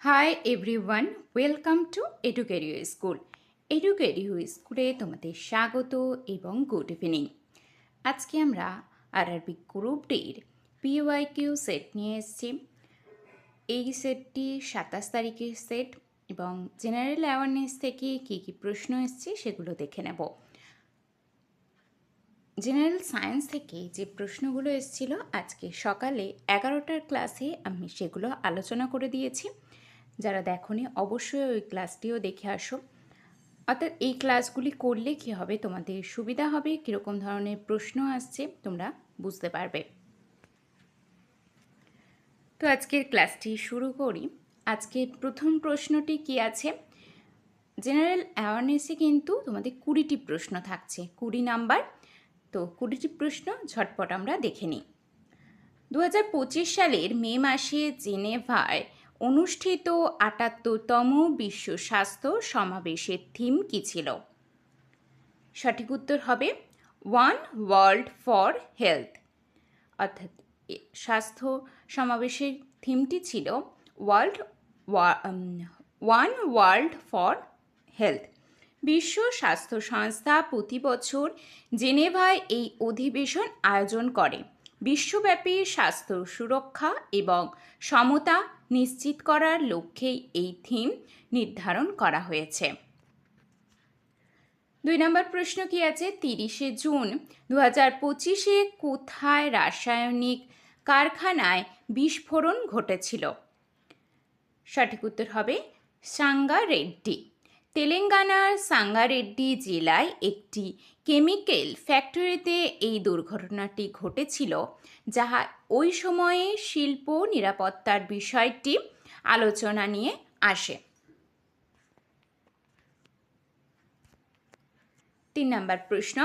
High everyone, welcome to Educareo school. Educareo স্কুলে তোমাদের স্বাগত এবং গুড ইভিনিং। আজকে আমরা আরআরবি গ্রুপ ডির পিওয়াইকিউ সেট নিয়ে এসেছি। এই সেটটি 27 তারিখের সেট এবং জেনারেল অ্যাওয়ারনেস থেকে কী কী প্রশ্ন এসছে সেগুলো দেখে নেব। জেনারেল সায়েন্স থেকে যে প্রশ্নগুলো এসেছিল আজকে সকালে 11টার ক্লাসে আমি সেগুলো আলোচনা করে দিয়েছি। যারা দেখোনি অবশ্যই ওই ক্লাসটিও দেখে আসো। অর্থাৎ এই ক্লাসগুলি করলে কী হবে, তোমাদের সুবিধা হবে, কীরকম ধরনের প্রশ্ন আসছে তোমরা বুঝতে পারবে। তো আজকের ক্লাসটি শুরু করি। আজকের প্রথম প্রশ্নটি কি আছে? জেনারেল অ্যাওয়ারনেসে কিন্তু তোমাদের 20টি প্রশ্ন থাকছে, 20 নাম্বার। তো 20টি প্রশ্ন ঝটপট আমরা দেখে নিই। 2025 সালের মে মাসে জেনেভায় অনুষ্ঠিত 78তম বিশ্ব স্বাস্থ্য সমাবেশের থিম কী ছিল? সঠিক উত্তর হবে ওয়ান ওয়ার্ল্ড ফর হেলথ। অর্থাৎ স্বাস্থ্য সমাবেশের থিমটি ছিল ওয়ান ওয়ার্ল্ড ফর হেলথ। বিশ্ব স্বাস্থ্য সংস্থা প্রতি বছর জেনেভায় এই অধিবেশন আয়োজন করে বিশ্বব্যাপী স্বাস্থ্য সুরক্ষা এবং সমতা নিশ্চিত করার লক্ষ্যেই এই থিম নির্ধারণ করা হয়েছে। 2 নম্বর প্রশ্ন কি আছে? 30শে জুন 2025-এ কোথায় রাসায়নিক কারখানায় বিস্ফোরণ ঘটেছিল? সঠিক উত্তর হবে সাঙ্গারেড্ডি। তেলেঙ্গানার সাঙ্গারেড্ডি জেলায় একটি কেমিক্যাল ফ্যাক্টরিতে এই দুর্ঘটনাটি ঘটেছিল, যাহা ওই সময়ে শিল্প নিরাপত্তার বিষয়টি আলোচনা নিয়ে আসে। 3 নম্বর প্রশ্ন,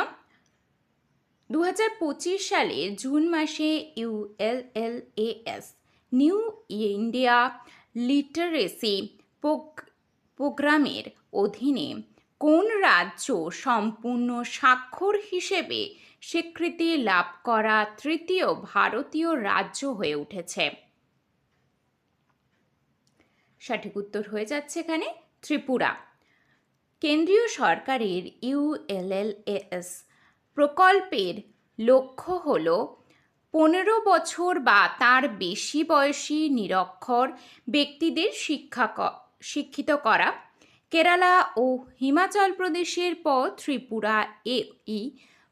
2025 সালে জুন মাসে ULLAS নিউ ইন্ডিয়া লিটারেসি প্রোগ্রামের অধীনে কোন রাজ্য সম্পূর্ণ স্বাক্ষর হিসেবে স্বীকৃতি লাভ করা তৃতীয় ভারতীয় রাজ্য হয়ে উঠেছে? সঠিক উত্তর হয়ে যাচ্ছে এখানে ত্রিপুরা। কেন্দ্রীয় সরকারের ULLAS প্রকল্পের লক্ষ্য হল 15 বছর বা তার বেশি বয়সী নিরক্ষর ব্যক্তিদের শিক্ষিত করা। কেরালা ও হিমাচল প্রদেশের পর ত্রিপুরা এই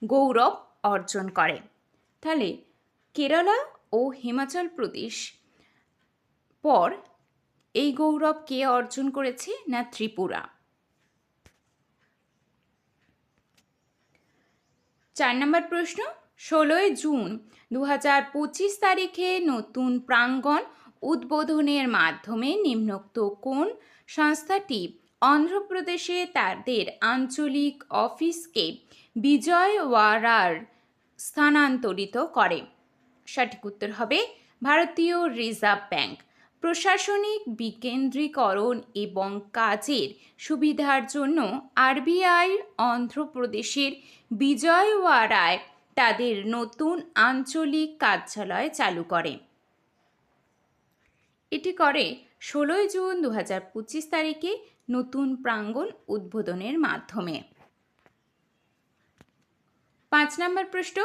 গৌরব অর্জন করে। তাহলে কেরালা ও হিমাচল প্রদেশ পর এই গৌরব কে অর্জন করেছে? না ত্রিপুরা। 4 নম্বর প্রশ্ন, 16 জুন 2025 তারিখে নতুন প্রাঙ্গণ উদ্বোধনের মাধ্যমে নিম্নোক্ত কোন সংস্থাটি অন্ধ্রপ্রদেশে তাদের আঞ্চলিক অফিসকে বিজয়ওয়াড়ার স্থানান্তরিত করে? সঠিক উত্তর হবে ভারতীয় রিজার্ভ ব্যাংক। প্রশাসনিক বিকেন্দ্রীকরণ এবং কাজের সুবিধার জন্য আরবিআই অন্ধ্রপ্রদেশের বিজয়ওয়াড়ায় তাদের নতুন আঞ্চলিক কার্যালয় চালু করে। এটি করে 16 জুন 2025 তারিখে নতুন প্রাঙ্গণ উদ্বোধনের মাধ্যমে। 5 নম্বর প্রশ্ন,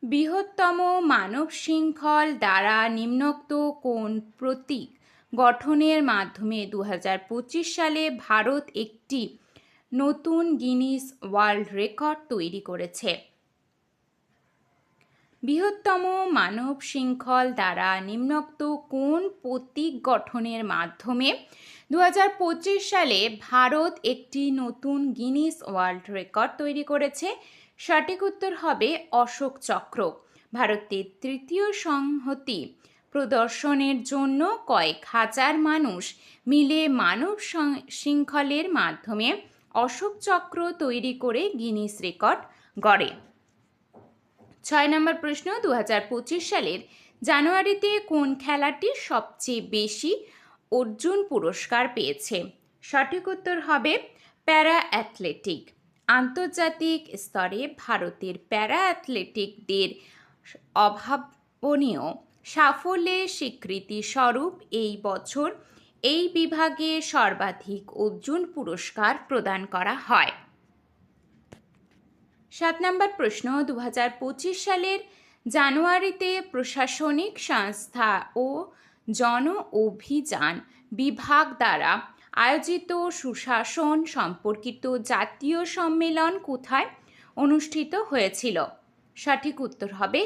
বৃহত্তম মানব শৃঙ্খল দ্বারা নিম্নোক্ত কোন প্রতীক গঠনের মাধ্যমে 2025 সালে ভারত একটি নতুন গিনিস ওয়ার্ল্ড রেকর্ড তৈরি করেছে? বৃহত্তম মানব শৃঙ্খল দ্বারা নিম্নোক্ত কোন প্রতীক গঠনের মাধ্যমে 2025 সালে ভারত একটি নতুন গিনিস ওয়ার্ল্ড রেকর্ড তৈরি করেছে? সঠিক উত্তর হবে অশোক চক্র। ভারতের তৃতীয় সংহতি প্রদর্শনের জন্য কয়েক হাজার মানুষ মিলে মানব শৃঙ্খলের মাধ্যমে অশোক চক্র তৈরি করে গিনিস রেকর্ড গড়ে। 6 নম্বর প্রশ্ন, 2025 সালের জানুয়ারিতে কোন খেলাটি সবচেয়ে বেশি অর্জুন পুরস্কার পেয়েছে? সঠিক উত্তর হবে প্যারা অ্যাথলেটিক। আন্তর্জাতিক স্তরে ভারতের প্যারা অ্যাথলেটিকদের অভাবনীয় সাফল্যের স্বীকৃতি স্বরূপ এই বছর এই বিভাগে সর্বাধিক অর্জুন পুরস্কার প্রদান করা হয়? 7 নম্বর প্রশ্ন, 2025 সালের জানুয়ারিতে প্রশাসনিক সংস্থা ও জন অভিযান বিভাগ দ্বারা আয়োজিত সুশাসন সম্পর্কিত জাতীয় সম্মেলন কোথায় অনুষ্ঠিত হয়েছিল? সঠিক উত্তর হবে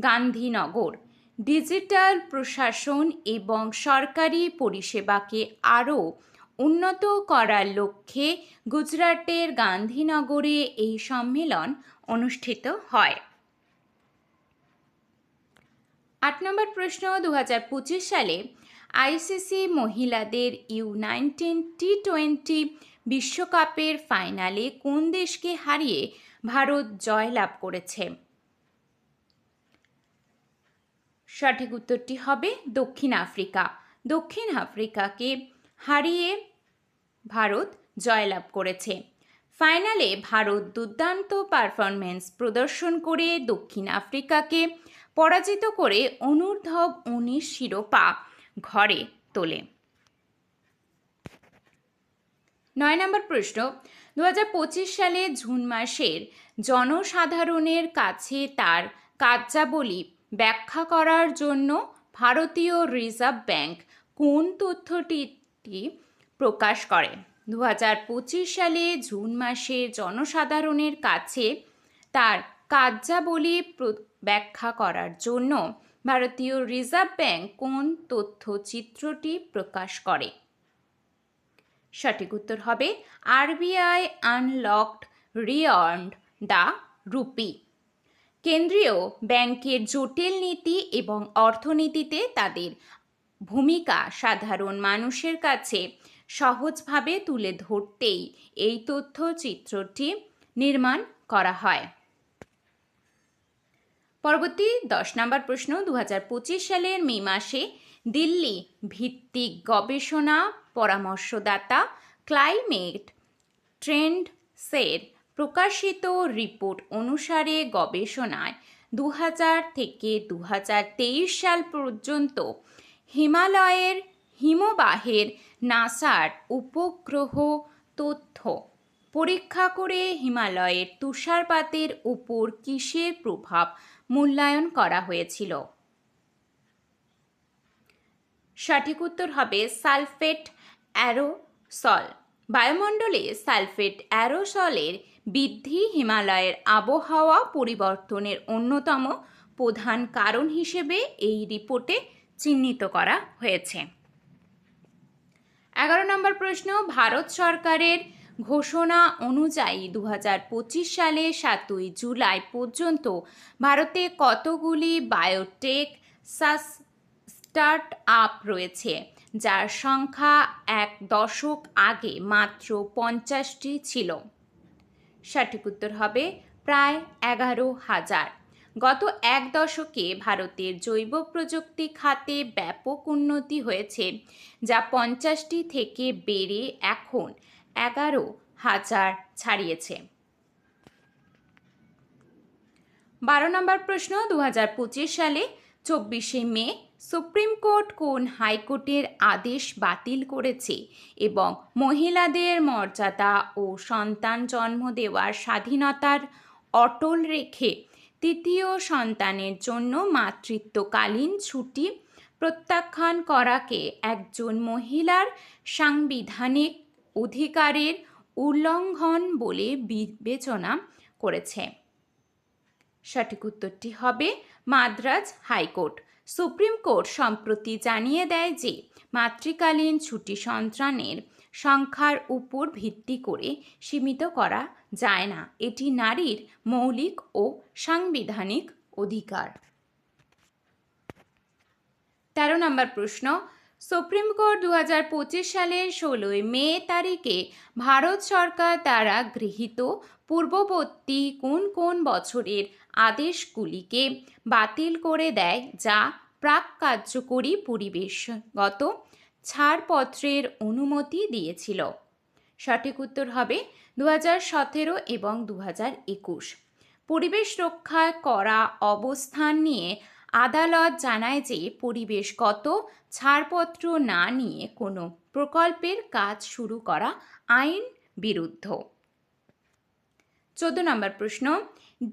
গান্ধীনগর। ডিজিটাল প্রশাসন এবং সরকারি পরিষেবাকে আরও উন্নত করার লক্ষ্যে গুজরাটের গান্ধীনগরে এই সম্মেলন অনুষ্ঠিত হয়। 8 নম্বর প্রশ্ন, 2025 সালে আইসিসি মহিলাদের U19 টি20 বিশ্বকাপের ফাইনালে কোন দেশকে হারিয়ে ভারত জয়লাভ করেছে? সঠিক উত্তরটি হবে দক্ষিণ আফ্রিকা। দক্ষিণ আফ্রিকাকে হারিয়ে ভারত জয়লাভ করেছে। ফাইনালে ভারত দুর্দান্ত পারফরমেন্স প্রদর্শন করে দক্ষিণ আফ্রিকাকে পরাজিত করে অনূর্ধ্ব 19 শিরোপা ঘরে তোলে। 9 নম্বর প্রশ্ন, 2025 সালে জুন মাসের জনসাধারণের কাছে তার কার্যাবলী ব্যাখ্যা করার জন্য ভারতীয় রিজার্ভ ব্যাংক কোন তথ্যটি প্রকাশ করে? 2025 সালে জুন মাসে জনসাধারণের কাছে তার কার্যাবলী ব্যাখ্যা করার জন্য ভারতীয় রিজার্ভ ব্যাংক কোন তথ্যচিত্রটি প্রকাশ করে? সঠিক উত্তর হবে আরবিআই আনলকড রিয়ার্নড দ্য রুপি। কেন্দ্রীয় ব্যাংকের জটিল নীতি এবং অর্থনীতিতে তাদের ভূমিকা সাধারণ মানুষের কাছে সহজভাবে তুলে ধরতেই এই তথ্যচিত্রটি নির্মাণ করা হয়। পরবর্তী 10 নম্বর প্রশ্ন, 2025 সালের মে মাসে দিল্লি ভিত্তিক গবেষণা পরামর্শদাতা ক্লাইমেট ট্রেন্ডসের প্রকাশিত রিপোর্ট অনুসারে গবেষণায় 2000 থেকে 2023 সাল পর্যন্ত হিমালয়ের হিমবাহের নাসার উপগ্রহ তথ্য পরীক্ষা করে হিমালয়ের তুষারপাতের উপর কিসের প্রভাব মূল্যায়ন করা হয়েছিল? সঠিক উত্তর হবে সালফেট অ্যারোসল। বায়ুমণ্ডলে সালফেট অ্যারোসলের বৃদ্ধি হিমালয়ের আবহাওয়া পরিবর্তনের অন্যতম প্রধান কারণ হিসেবে এই রিপোর্টে চিহ্নিত করা হয়েছে। 11 নম্বর প্রশ্ন, ভারত সরকারের ঘোষণা অনুযায়ী 2025 সালে 7 জুলাই পর্যন্ত ভারতে কতগুলি বায়োটেক স্টার্ট আপ রয়েছে, যার সংখ্যা এক দশক আগে মাত্র 50টি ছিল? সঠিক উত্তর হবে প্রায় 11,000। গত এক দশকে ভারতের জৈব প্রযুক্তি খাতে ব্যাপক উন্নতি হয়েছে, যা 50টি থেকে বেড়ে এখন 11,000 ছাড়িয়েছে। 12 নম্বর প্রশ্ন, 2025 সালে 24শে মে সুপ্রিম কোর্ট কোন হাইকোর্টের আদেশ বাতিল করেছে এবং মহিলাদের মর্যাদা ও সন্তান জন্ম দেওয়ার স্বাধীনতার অটল রেখে তৃতীয় সন্তানের জন্য মাতৃত্বকালীন ছুটি প্রত্যাখ্যান করাকে একজন মহিলার সাংবিধানিক অধিকারের উল্লঙ্ঘন বলে বিবেচনা করেছে? সঠিক উত্তরটি হবে মাদ্রাজ হাইকোর্ট। সুপ্রিম কোর্ট সম্প্রতি জানিয়ে দেয় যে মাতৃকালীন ছুটি সন্তানের সংখ্যার উপর ভিত্তি করে সীমিত করা যায় না, এটি নারীর মৌলিক ও সাংবিধানিক অধিকার। 13 নম্বর প্রশ্ন, সুপ্রিম কোর্ট 2025 সালের 16 মে তারিখে ভারত সরকার দ্বারা গৃহীত পূর্ববর্তী কোন কোন বছরের আদেশগুলিকে বাতিল করে দেয়, যা প্রাক কার্যকরী পরিবেশগত ছাড়পত্রের অনুমতি দিয়েছিল? সঠিক উত্তর হবে 2017 এবং 2021। পরিবেশ রক্ষা করা অবস্থান নিয়ে আদালত জানায় যে পরিবেশগত ছাড়পত্র না নিয়ে কোনো প্রকল্পের কাজ শুরু করা আইন বিরুদ্ধ। 14 নম্বর প্রশ্ন,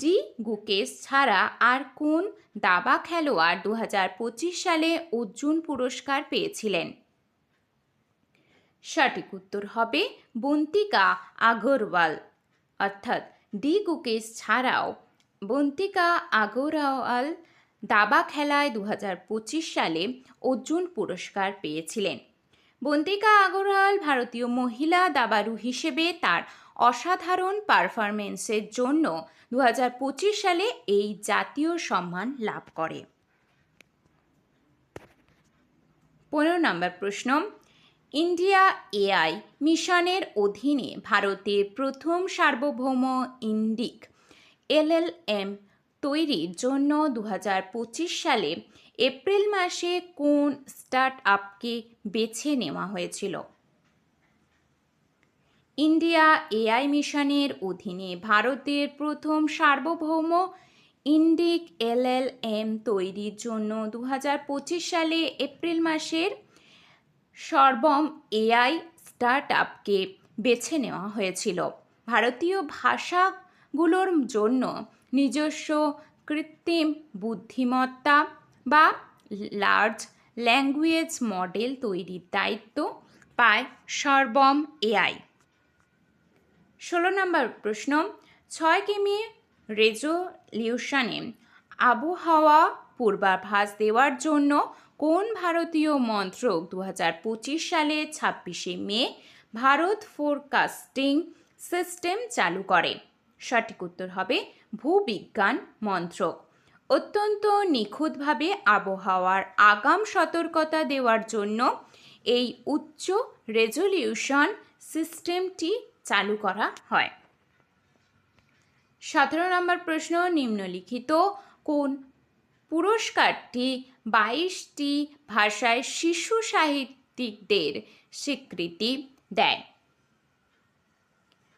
ডি গুকেশ ছাড়া আর কোন দাবা খেলোয়াড় 2025 সালে অর্জুন পুরস্কার পেয়েছিলেন? সঠিক উত্তর হবে বন্তিকা আগরওয়াল। অর্থাৎ ডি গুকেশ ছাড়াও বন্তিকা আগরওয়াল দাবা খেলায় 2025 সালে অর্জুন পুরস্কার পেয়েছিলেন। বন্তিকা আগরওয়াল ভারতীয় মহিলা দাবাড়ু হিসেবে তার অসাধারণ পারফরমেন্সের জন্য 2025 সালে এই জাতীয় সম্মান লাভ করে। 15 নম্বর প্রশ্ন, ইন্ডিয়া এআই মিশনের অধীনে ভারতের প্রথম সার্বভৌম ইন্ডিক এলএলএম তৈরির জন্য 2025 সালে এপ্রিল মাসে কোন স্টার্ট আপকে বেছে নেওয়া হয়েছিল? ইন্ডিয়া এআই মিশনের অধীনে ভারতের প্রথম সার্বভৌম ইন্ডিক এলএলএম তৈরির জন্য 2025 সালে এপ্রিল মাসের সর্বম এআই স্টার্ট আপকে বেছে নেওয়া হয়েছিল। ভারতীয় ভাষাগুলোর জন্য নিজস্ব কৃত্রিম বুদ্ধিমত্তা বা লার্জ ল্যাঙ্গুয়েজ মডেল তৈরির দায়িত্ব পায় সর্বম এআই। 16 নম্বর প্রশ্ন, 6 কিমি রেজলিউশনে আবহাওয়া পূর্বাভাস দেওয়ার জন্য কোন ভারতীয় মন্ত্রক 2025 সালে 26শে মে ভারত ফোরকাস্টিং সিস্টেম চালু করে? সঠিক উত্তর হবে ভূবিজ্ঞান মন্ত্রক। অত্যন্ত নিখুঁতভাবে আবহাওয়ার আগাম সতর্কতা দেওয়ার জন্য এই উচ্চ রেজলিউশন সিস্টেমটি চালু করা হয়। 17 নম্বর প্রশ্ন, নিম্নলিখিত কোন পুরস্কারটি 22টি ভাষায় শিশু সাহিত্যিকদের স্বীকৃতি দেয়?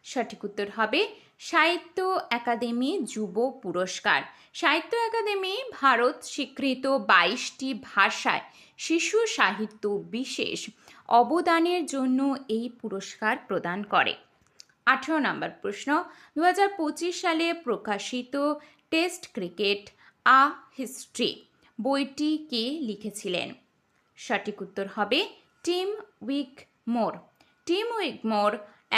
সঠিক উত্তর হবে সাহিত্য একাডেমি যুব পুরস্কার। সাহিত্য একাডেমি ভারত স্বীকৃত 22টি ভাষায় শিশু সাহিত্য বিশেষ অবদানের জন্য এই পুরস্কার প্রদান করে। 18 নম্বর প্রশ্ন, 2025 সালে প্রকাশিত টেস্ট ক্রিকেট আ হিস্ট্রি বইটি কে লিখেছিলেন? সঠিক উত্তর হবে টিম উইকমোর। টিম উইকমোর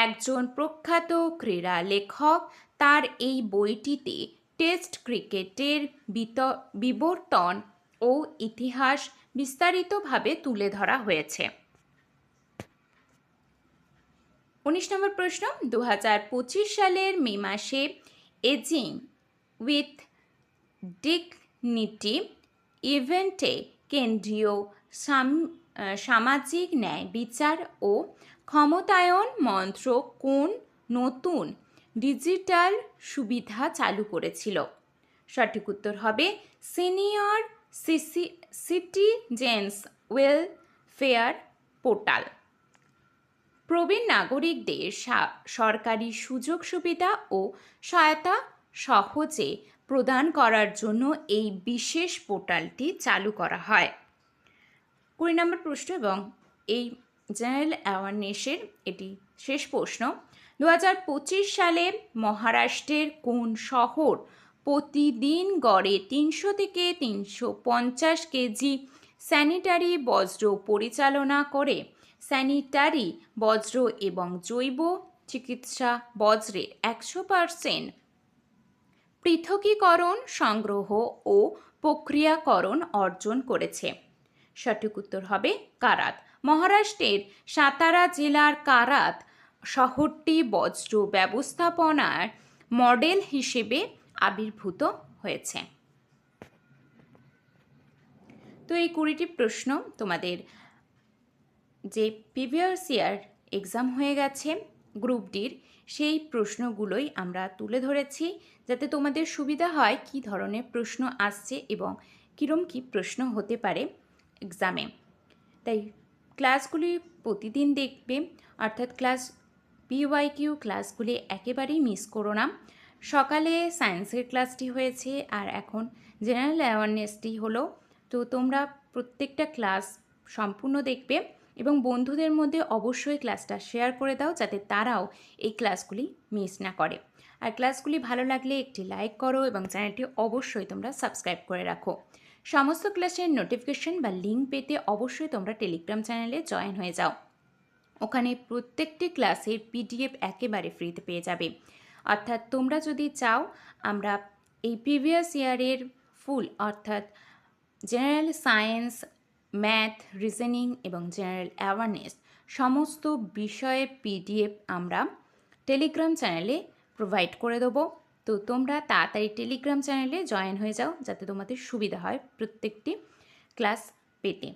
একজন প্রখ্যাত ক্রীড়া লেখক। তার এই বইটিতে টেস্ট ক্রিকেটের বিবর্তন ও ইতিহাস বিস্তারিতভাবে তুলে ধরা হয়েছে। 19 নম্বর প্রশ্ন, 2025 সালের মে মাসে এজিং উইথ ডিগনিটি ইভেন্টে কেন্দ্রীয় সামাজিক ন্যায় বিচার ও ক্ষমতায়ন মন্ত্রক কোন নতুন ডিজিটাল সুবিধা চালু করেছিল? সঠিক উত্তর হবে সিনিয়র সিটিজেন্স ওয়েলফেয়ার পোর্টাল। প্রবীণ নাগরিকদের সরকারি সুযোগ সুবিধা ও সহায়তা সহজে প্রদান করার জন্য এই বিশেষ পোর্টালটি চালু করা হয়। 20 নম্বর প্রশ্ন এবং এই জেনারেল অ্যাওয়ারনেসের এটি শেষ প্রশ্ন। 2025 সালে মহারাষ্ট্রের কোন শহর প্রতিদিন গড়ে 300 থেকে 350 কেজি স্যানিটারি বজ্র পরিচালনা করে? স্যানিটারি বজ্র এবং জৈব চিকিৎসা বজ্রের 100% পৃথকীকরণ, সংগ্রহ ও প্রক্রিয়াকরণ অর্জন করেছে? সঠিক উত্তর হবে কারাত। মহারাষ্ট্রের সাতারা জেলার কারাত শহরটি বজ্র ব্যবস্থাপনার মডেল হিসেবে আবির্ভূত হয়েছে। তো এই 20টি প্রশ্ন তোমাদের যে প্রিভিয়াস ইয়ার এক্সাম হয়ে গেছে গ্রুপ ডির, সেই প্রশ্নগুলোই আমরা তুলে ধরেছি যাতে তোমাদের সুবিধা হয় কি ধরনের প্রশ্ন আসছে এবং কীরকম কী প্রশ্ন হতে পারে এক্সামে। তাই ক্লাসগুলি প্রতিদিন দেখবে, অর্থাৎ ক্লাস PYQ ক্লাসগুলি একেবারেই মিস করো না। সকালে সায়েন্সের ক্লাসটি হয়েছে আর এখন জেনারেল অ্যাওয়ারনেসটি হলো। তো তোমরা প্রত্যেকটা ক্লাস সম্পূর্ণ দেখবে এবং বন্ধুদের মধ্যে অবশ্যই ক্লাসটা শেয়ার করে দাও, যাতে তারাও এই ক্লাসগুলি মিস না করে। আর ক্লাসগুলি ভালো লাগলে একটি লাইক করো এবং চ্যানেলটি অবশ্যই তোমরা সাবস্ক্রাইব করে রাখো। সমস্ত ক্লাসের নোটিফিকেশন বা লিঙ্ক পেতে অবশ্যই তোমরা টেলিগ্রাম চ্যানেলে জয়েন হয়ে যাও। ওখানে প্রত্যেকটি ক্লাসের পিডিএফ একেবারে ফ্রিতে পেয়ে যাবে। অর্থাৎ তোমরা যদি চাও আমরা এই প্রিভিয়াস ইয়ারের ফুল অর্থাৎ জেনারেল সায়েন্স, ম্যাথ, রিজনিং এবং জেনারেল অ্যাওয়ারনেস সমস্ত বিষয়ের পিডিএফ আমরা টেলিগ্রাম চ্যানেলে প্রোভাইড করে দেবো। তো তোমরা তাড়াতাড়ি টেলিগ্রাম চ্যানেলে জয়েন হয়ে যাও, যাতে তোমাদের সুবিধা হয় প্রত্যেকটি ক্লাস পেতে।